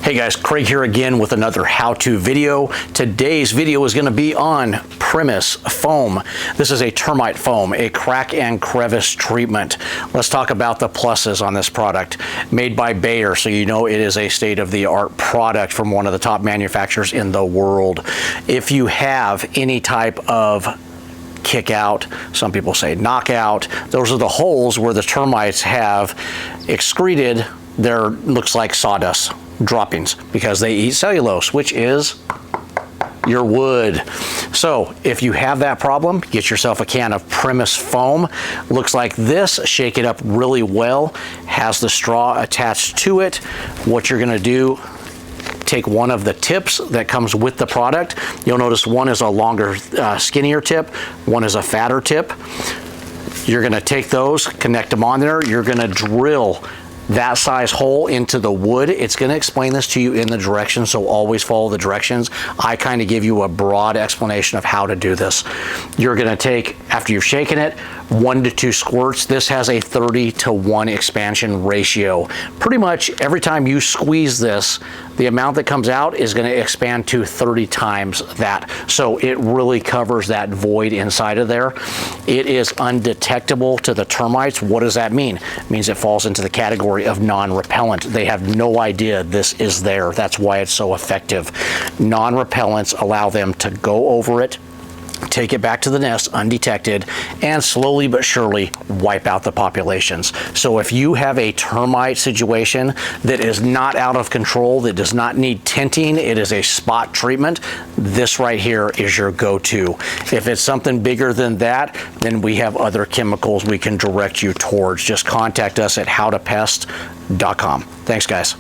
Hey guys, Craig here again with another how-to video. Today's video is going to be on Premise Foam. This is a termite foam, a crack and crevice treatment. Let's talk about the pluses on this product. Made by Bayer, so you know it is a state-of-the-art product from one of the top manufacturers in the world. If you have any type of kick out, some people say knockout, those are the holes where the termites have excreted their, looks like sawdust droppings, because they eat cellulose, which is your wood. So if you have that problem, get yourself a can of Premise Foam. Looks like this. Shake it up really well. Has the straw attached to it. What you're going to do, take one of the tips that comes with the product. You'll notice one is a longer, skinnier tip. One is a fatter tip. You're going to take those, connect them on there. You're going to drill that size hole into the wood. It's going to explain this to you in the directions, so always follow the directions. I kind of give you a broad explanation of how to do this. You're going to take, after you've shaken it, 1 to 2 squirts. This has a 30-to-1 expansion ratio. Pretty much every time you squeeze this, the amount that comes out is going to expand to 30 times that. So it really covers that void inside of there. It is undetectable to the termites. What does that mean? It means it falls into the category of non-repellent. They have no idea this is there. That's why it's so effective. Non-repellents allow them to go over it, take it back to the nest undetected, and slowly but surely wipe out the populations. So if you have a termite situation that is not out of control, that does not need tinting, it is a spot treatment, this right here is your go-to. If it's something bigger than that, then we have other chemicals we can direct you towards. Just contact us at howtopest.com. Thanks, guys.